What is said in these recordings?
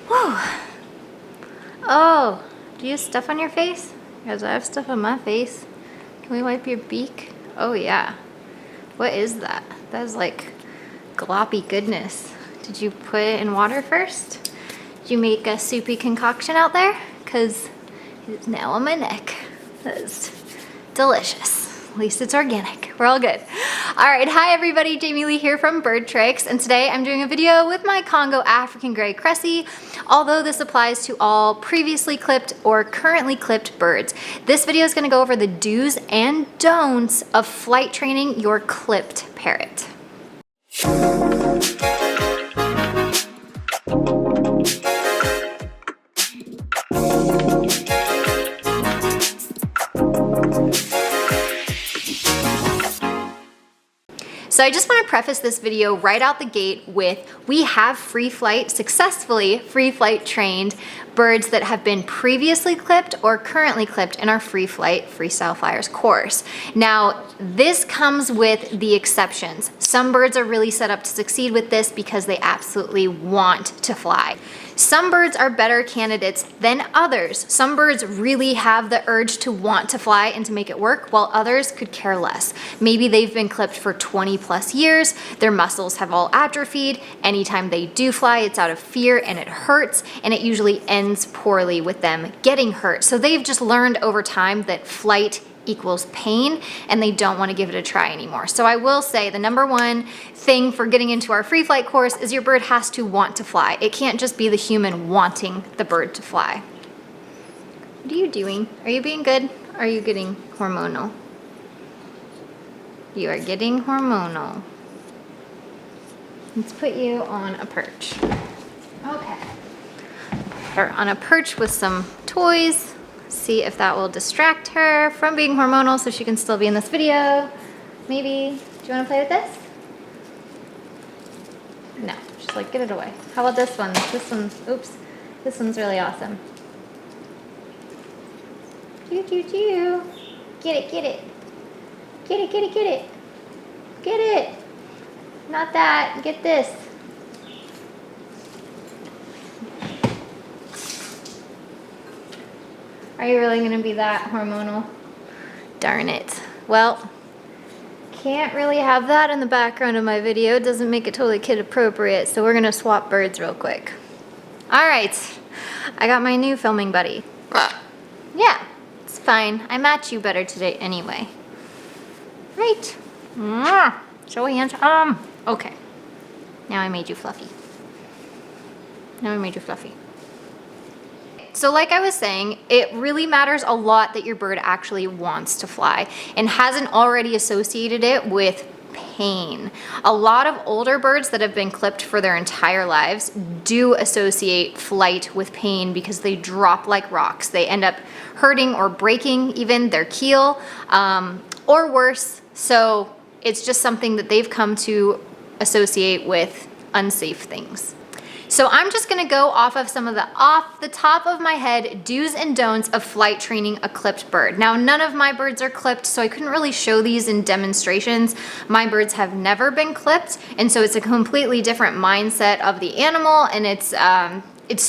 Whew. Oh, do you have stuff on your face? Because I have stuff on my face. Can we wipe your beak? Oh yeah. What is that? That is like gloppy goodness. Did you put it in water first? Did you make a soupy concoction out there? Because it's now on my neck. That is delicious. At least it's organic. We're all good. All right, hi everybody, Jamieleigh here from BirdTricks, and today I'm doing a video with my Congo African Grey CRESSI, although this applies to all previously clipped or currently clipped birds. This video is gonna go over the do's and don'ts of flight training your clipped parrot. So I just want to preface this video right out the gate with, we have successfully free flight trained birds that have been previously clipped or currently clipped in our free flight freestyle flyers course. Now, this comes with the exceptions. Some birds are really set up to succeed with this because they absolutely want to fly. Some birds are better candidates than others. Some birds really have the urge to want to fly and to make it work, while others could care less. Maybe they've been clipped for 20 plus years, their muscles have all atrophied, anytime they do fly, it's out of fear and it hurts, and it usually ends poorly with them getting hurt. So they've just learned over time that flight equals pain, and they don't want to give it a try anymore. So I will say the number one thing for getting into our free flight course is your bird has to want to fly. It can't just be the human wanting the bird to fly. What are you doing? Are you being good? Are you getting hormonal? You are getting hormonal. Let's put you on a perch. Okay. Or on a perch with some toys. See if that will distract her from being hormonal so she can still be in this video. Maybe. Do you want to play with this? No, just like get it away. How about this one? Oops, this one's really awesome. Choo choo choo. Get it, get it. Get it, get it, get it. Get it. Not that, get this. Are you really gonna be that hormonal? Darn it. Well, can't really have that in the background of my video. It doesn't make it totally kid appropriate, so we're gonna swap birds real quick. All right, I got my new filming buddy. Yeah, it's fine. I match you better today anyway. Right. Show hands. Okay. Now I made you fluffy. So like I was saying, it really matters a lot that your bird actually wants to fly and hasn't already associated it with pain. A lot of older birds that have been clipped for their entire lives do associate flight with pain because they drop like rocks. They end up hurting or breaking even their keel, or worse. So it's just something that they've come to associate with unsafe things. So I'm just gonna go off the top of my head do's and don'ts of flight training a clipped bird. Now, none of my birds are clipped, so I couldn't really show these in demonstrations. My birds have never been clipped, and so it's a completely different mindset of the animal, and it's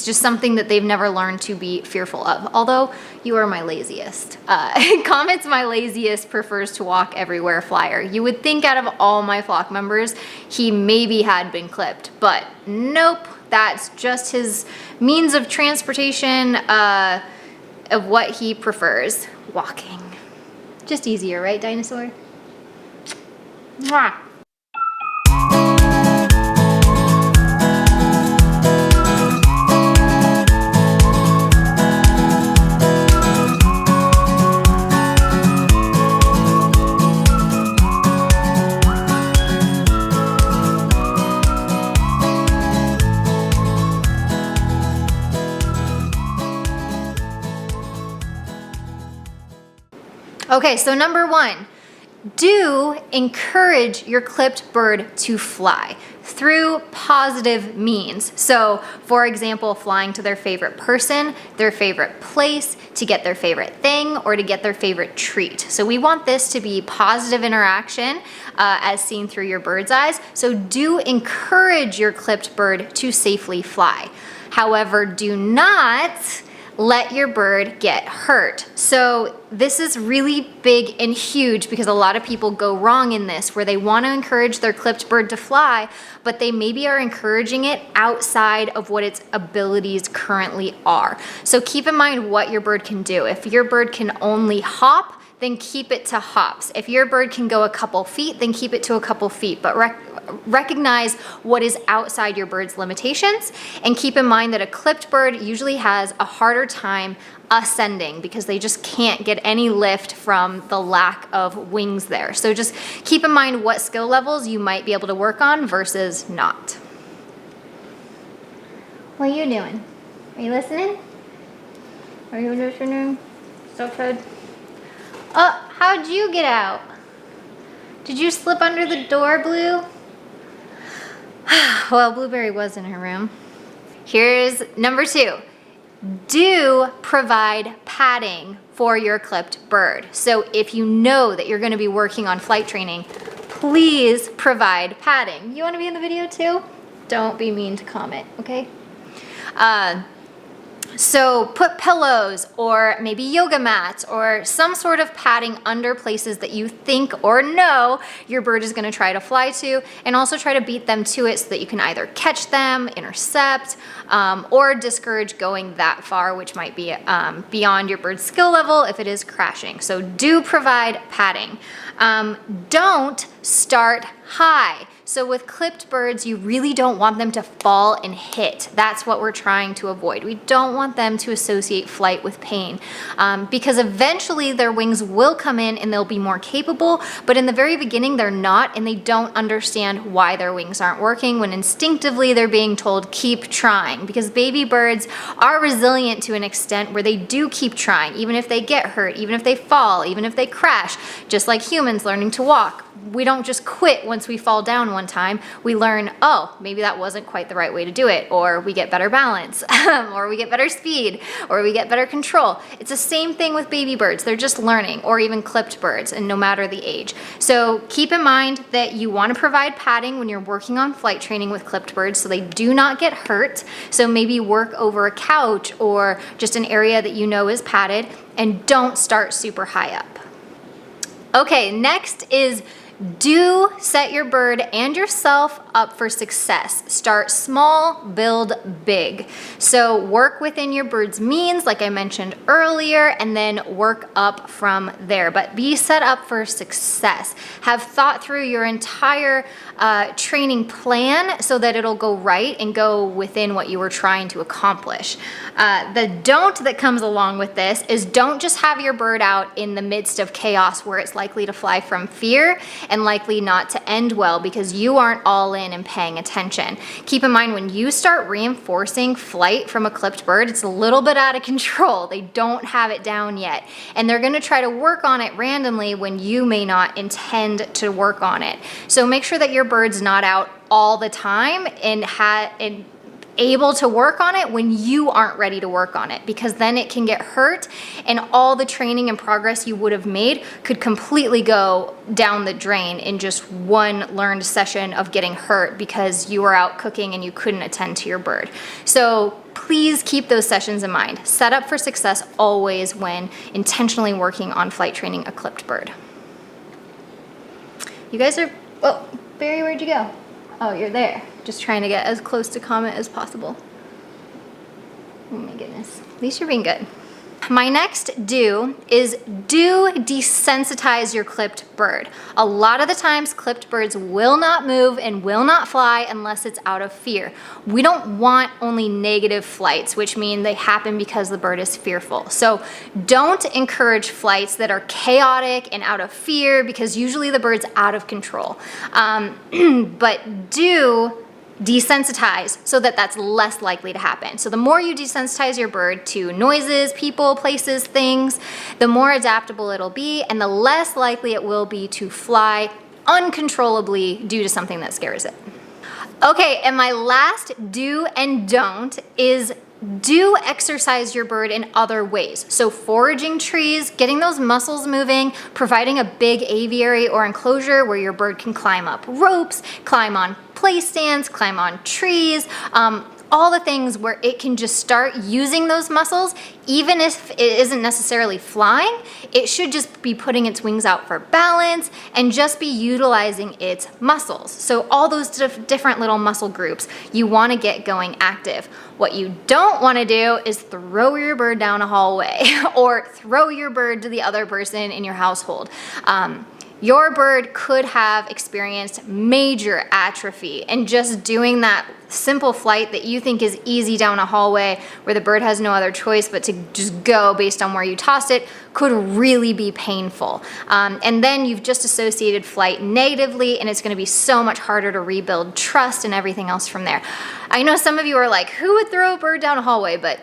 just something that they've never learned to be fearful of. Although you are my laziest. Comet's my laziest, prefers to walk everywhere flyer. You would think out of all my flock members, he maybe had been clipped, but nope. That's just his means of transportation, of what he prefers. Walking. Just easier, right, dinosaur? Mwah. Okay, so number one, do encourage your clipped bird to fly. through positive means. So for example, flying to their favorite person, their favorite place, to get their favorite thing, or to get their favorite treat. So we want this to be positive interaction as seen through your bird's eyes. So do encourage your clipped bird to safely fly. However, do not let your bird get hurt. So this is really big and huge because a lot of people go wrong in this, where they want to encourage their clipped bird to fly, but they maybe are encouraging it outside of what its abilities currently are. So keep in mind what your bird can do. If your bird can only hop, then keep it to hops. If your bird can go a couple feet, then keep it to a couple feet, but recognize what is outside your bird's limitations, and keep in mind that a clipped bird usually has a harder time ascending because they just can't get any lift from the lack of wings there. So just keep in mind what skill levels you might be able to work on versus not. What are you doing? Are you listening? Are you listening? So good. Oh, how'd you get out? Did you slip under the door, Blue? Well, Blueberry was in her room. Here's number 2. Do provide padding for your clipped bird. So if you know that you're going to be working on flight training, please provide padding. You want to be in the video too? Don't be mean to COMET, okay? So put pillows or maybe yoga mats or some sort of padding under places that you think or know your bird is going to try to fly to, and also try to beat them to it so that you can either catch them, intercept, or discourage going that far, which might be beyond your bird's skill level if it is crashing. So do provide padding. Don't start high. So with clipped birds, you really don't want them to fall and hit. That's what we're trying to avoid. We don't want them to associate flight with pain, because eventually their wings will come in and they'll be more capable, but in the very beginning they're not, and they don't understand why their wings aren't working when instinctively they're being told keep trying, because baby birds are resilient to an extent where they do keep trying, even if they get hurt, even if they fall, even if they crash, just like humans learning to walk. We don't just quit once we fall down one time. We learn, oh, maybe that wasn't quite the right way to do it, or we get better balance, or we get better speed, or we get better control. It's the same thing with baby birds. They're just learning, or even clipped birds, and no matter the age. So keep in mind that you want to provide padding when you're working on flight training with clipped birds so they do not get hurt. So maybe work over a couch or just an area that you know is padded, and don't start super high up. Okay, next is do set your bird and yourself up for success. Start small, build big. So work within your bird's means, like I mentioned earlier, and then work up from there. But be set up for success. Have thought through your entire training plan so that it'll go right and go within what you were trying to accomplish. The don't that comes along with this is don't just have your bird out in the midst of chaos where it's likely to fly from fear and likely not to end well because you aren't all in and paying attention. Keep in mind, when you start reinforcing flight from a clipped bird, it's a little bit out of control. They don't have it down yet, and they're going to try to work on it randomly when you may not intend to work on it. So make sure that your bird's not out all the time and able to work on it when you aren't ready to work on it, because then it can get hurt and all the training and progress you would have made could completely go down the drain in just one learned session of getting hurt because you were out cooking and you couldn't attend to your bird. So please keep those sessions in mind. Set up for success always when intentionally working on flight training a clipped bird. You guys are, oh, Barry, where'd you go? Oh, you're there. Just trying to get as close to COMET as possible. Oh my goodness. At least you're being good. My next do is do desensitize your clipped bird. A lot of the times clipped birds will not move and will not fly unless it's out of fear. We don't want only negative flights, which mean they happen because the bird is fearful. So don't encourage flights that are chaotic and out of fear, because usually the bird's out of control. But do desensitize so that that's less likely to happen. So the more you desensitize your bird to noises, people, places, things, the more adaptable it'll be and the less likely it will be to fly uncontrollably due to something that scares it. Okay, and my last do and don't is do exercise your bird in other ways. So foraging trees, getting those muscles moving, providing a big aviary or enclosure where your bird can climb up ropes, climb on play stands, climb on trees, all the things where it can just start using those muscles. Even if it isn't necessarily flying, it should just be putting its wings out for balance and just be utilizing its muscles. So all those different little muscle groups, you want to get going active. What you don't want to do is throw your bird down a hallway or throw your bird to the other person in your household. Your bird could have experienced major atrophy, and just doing that simple flight that you think is easy down a hallway where the bird has no other choice but to just go based on where you tossed it could really be painful. And then you've just associated flight negatively, and it's going to be so much harder to rebuild trust and everything else from there. I know some of you are like, who would throw a bird down a hallway? But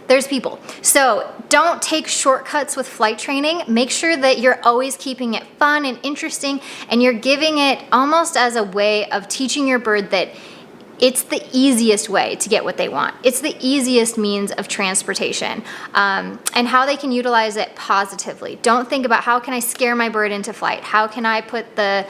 there's people. So don't take shortcuts with flight training. Make sure that you're always keeping it fun and interesting, and you're giving it almost as a way of teaching your bird that it's the easiest way to get what they want. It's the easiest means of transportation, and how they can utilize it positively. Don't think about how can I scare my bird into flight? How can I put the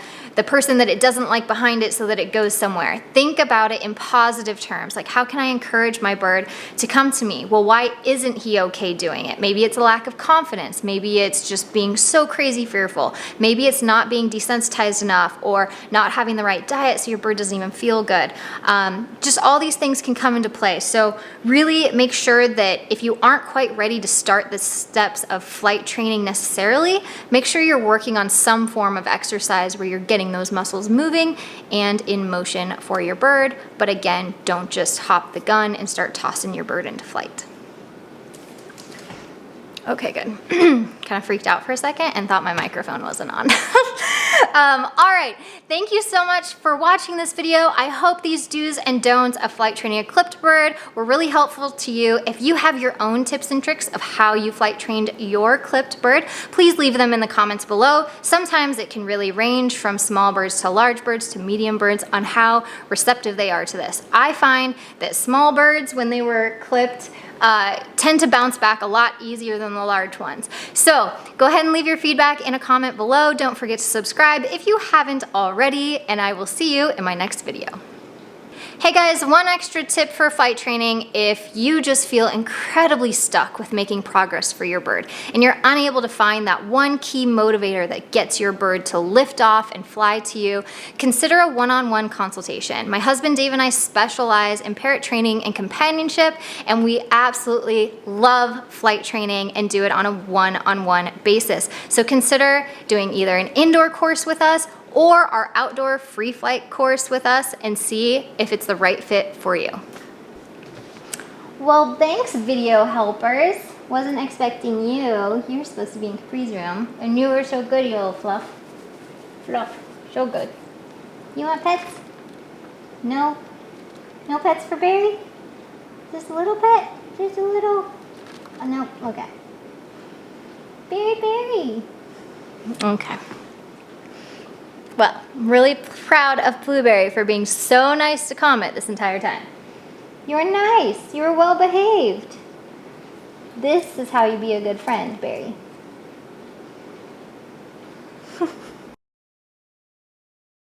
person that it doesn't like behind it so that it goes somewhere? Think about it in positive terms. Like, how can I encourage my bird to come to me? Well, why isn't he okay doing it? Maybe it's a lack of confidence. Maybe it's just being so crazy fearful. Maybe it's not being desensitized enough, or not having the right diet so your bird doesn't even feel good. Just all these things can come into play. So really make sure that if you aren't quite ready to start the steps of flight training necessarily, make sure you're working on some form of exercise where you're getting those muscles moving and in motion for your bird. But again, don't just hop the gun and start tossing your bird into flight. Okay, good. Kind of freaked out for a second and thought my microphone wasn't on. All right, thank you so much for watching this video. I hope these do's and don'ts of flight training a clipped bird were really helpful to you. If you have your own tips and tricks of how you flight trained your clipped bird, please leave them in the comments below. Sometimes it can really range from small birds to large birds to medium birds on how receptive they are to this. I find that small birds, when they were clipped, tend to bounce back a lot easier than the large ones. So go ahead and leave your feedback in a comment below. Don't forget to subscribe if you haven't already, and I will see you in my next video. Hey guys, one extra tip for flight training: if you just feel incredibly stuck with making progress for your bird and you're unable to find that one key motivator that gets your bird to lift off and fly to you, consider a one-on-one consultation. My husband Dave and I specialize in parrot training and companionship, and we absolutely love flight training and do it on a one-on-one basis. So consider doing either an indoor course with us or our outdoor free flight course with us and see if it's the right fit for you. Well, thanks, video helpers. Wasn't expecting you. You're supposed to be in Capri's room. And you were so good, you little fluff. Fluff, so good. You want pets? No? No pets for Barry? Just a little pet? Just a little? Oh, no, okay. Barry. Okay. Well, I'm really proud of Blueberry for being so nice to Comet this entire time. You were nice. You were well behaved. This is how you be a good friend, Barry.